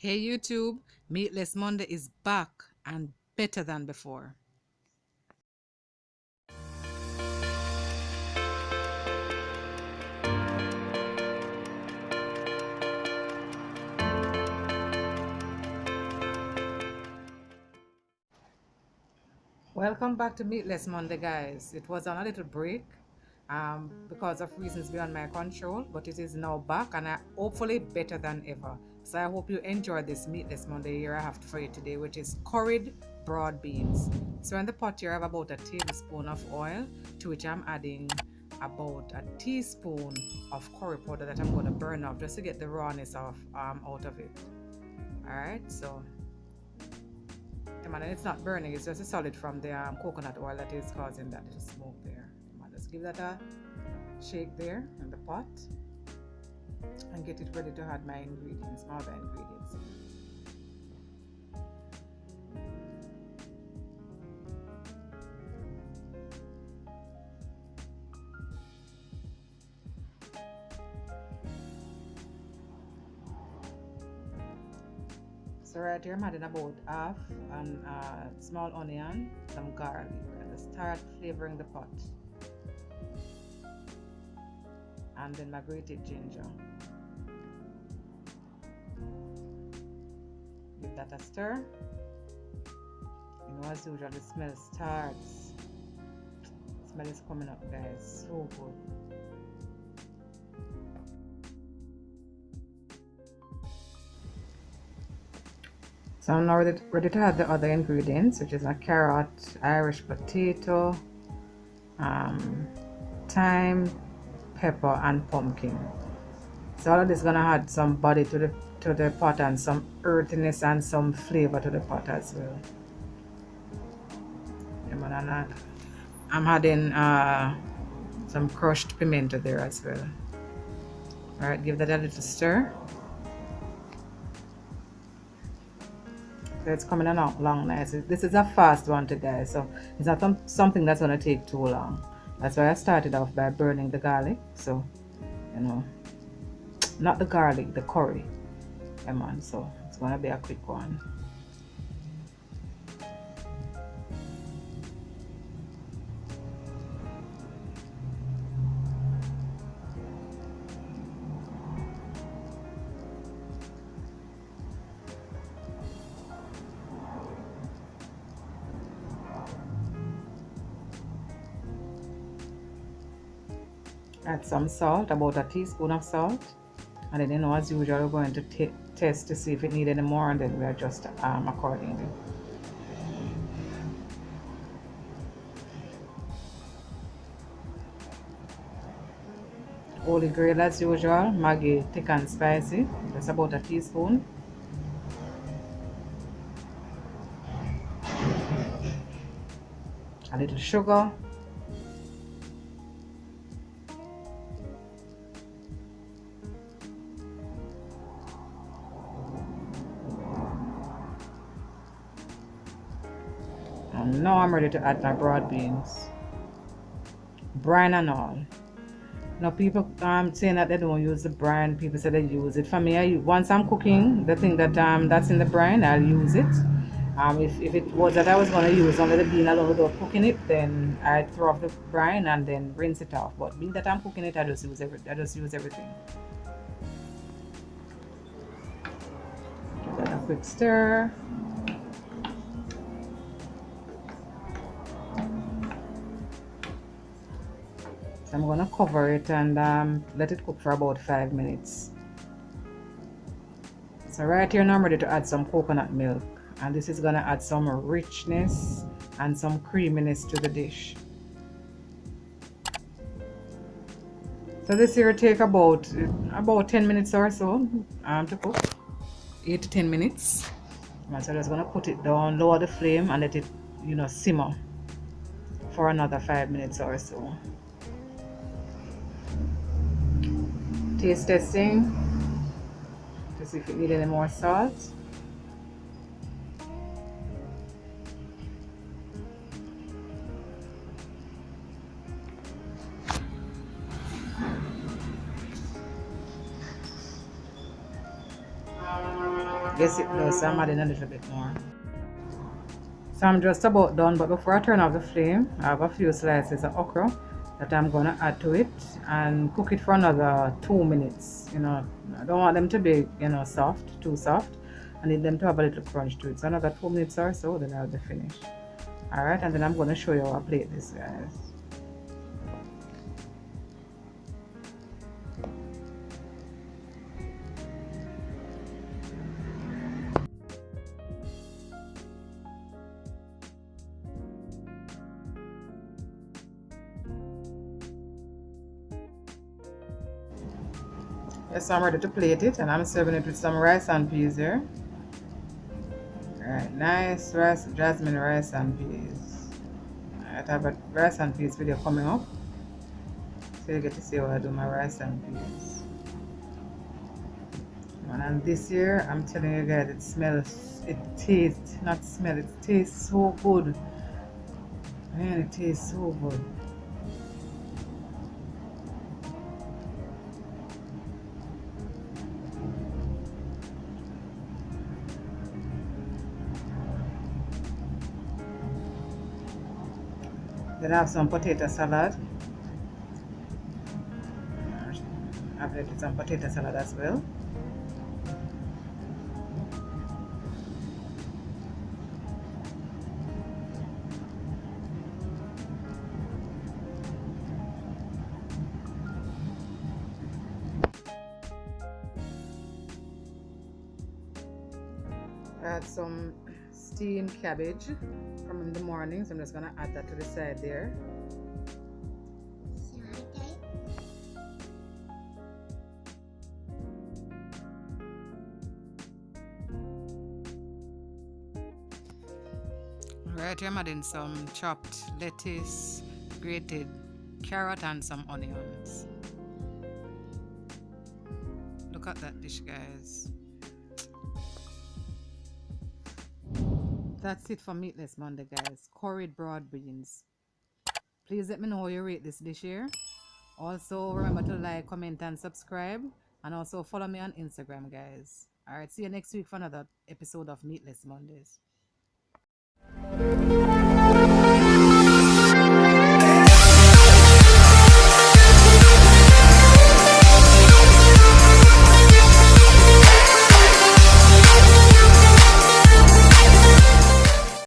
Hey YouTube, Meatless Monday is back and better than before. Welcome back to Meatless Monday, guys. It was on a little break because of reasons beyond my control, but it is now back and hopefully better than ever. So I hope you enjoy this Meatless Monday here I have for you today, which is curried broad beans. So in the pot here I have about a tablespoon of oil, to which I'm adding about a teaspoon of curry powder that I'm going to burn off just to get the rawness of out of it. All right, so and it's not burning, it's just a solid from the coconut oil that is causing that little smoke there. Just give that a shake there in the pot and get it ready to add my ingredients, my other ingredients. So right here I'm adding about half and small onion, some garlic, and just start flavoring the pot. And then my grated ginger. Give that a stir. You know, as usual, the smell starts. The smell is coming up, guys. So good. So I'm now ready to add the other ingredients, which is a carrot, Irish potato, thyme, pepper, and pumpkin. So all of this is gonna add some body to the pot and some earthiness and some flavor to the pot as well. I'm adding some crushed pimento there as well. All right, give that a little stir. So it's coming along nice. This is a fast one today, so it's not something that's gonna take too long. That's why I started off by burning the garlic. So, you know, not the garlic, the curry. Come on, so it's gonna be a quick one. Add some salt, about a teaspoon of salt, and then, you know, as usual, we're going to test to see if it needs any more, and then we adjust accordingly. Holy Grail as usual, Maggi thick and spicy, just about a teaspoon. A little sugar. And now I'm ready to add my broad beans, brine and all. Now people saying that they don't use the brine. People say they use it. For me, once I'm cooking the thing that that's in the brine, I'll use it. If it was that I was gonna use only the bean alone without cooking it, then I'd throw off the brine and then rinse it off. But being that I'm cooking it, I just use everything. Give that a quick stir. So I'm gonna cover it and let it cook for about 5 minutes. So right here now I'm ready to add some coconut milk, and this is gonna add some richness and some creaminess to the dish. So this here take about 10 minutes or so to cook. 8 to 10 minutes. So I'm just gonna put it down, lower the flame, and let it, you know, simmer for another 5 minutes or so. Taste testing to see if it needs any more salt. Yes, it does. So I'm adding a little bit more. So I'm just about done, but before I turn off the flame, I have a few slices of okra that I'm gonna add to it and cook it for another 2 minutes. I don't want them to be, soft, too soft. I need them to have a little crunch to it. So another 2 minutes or so, then I'll be finished. Alright, and then I'm gonna show you how I plate this, guys. Yes, so I'm ready to plate it, and I'm serving it with some rice and peas here. Alright, nice jasmine rice and peas. Alright, I have a rice and peas video coming up, so you get to see how I do my rice and peas. And this year, I'm telling you guys, it tastes so good. Man, it tastes so good. Then I have some potato salad. I've added some potato salad as well. Add some steamed cabbage from in the morning, so I'm just gonna add that to the side there. Alright, I'm adding some chopped lettuce, grated carrot, and some onions. Look at that dish, guys. That's it for Meatless Monday, guys. Curried broad beans. Please let me know how you rate this dish here. Also, remember to like, comment, and subscribe. And also follow me on Instagram, guys. Alright, see you next week for another episode of Meatless Mondays.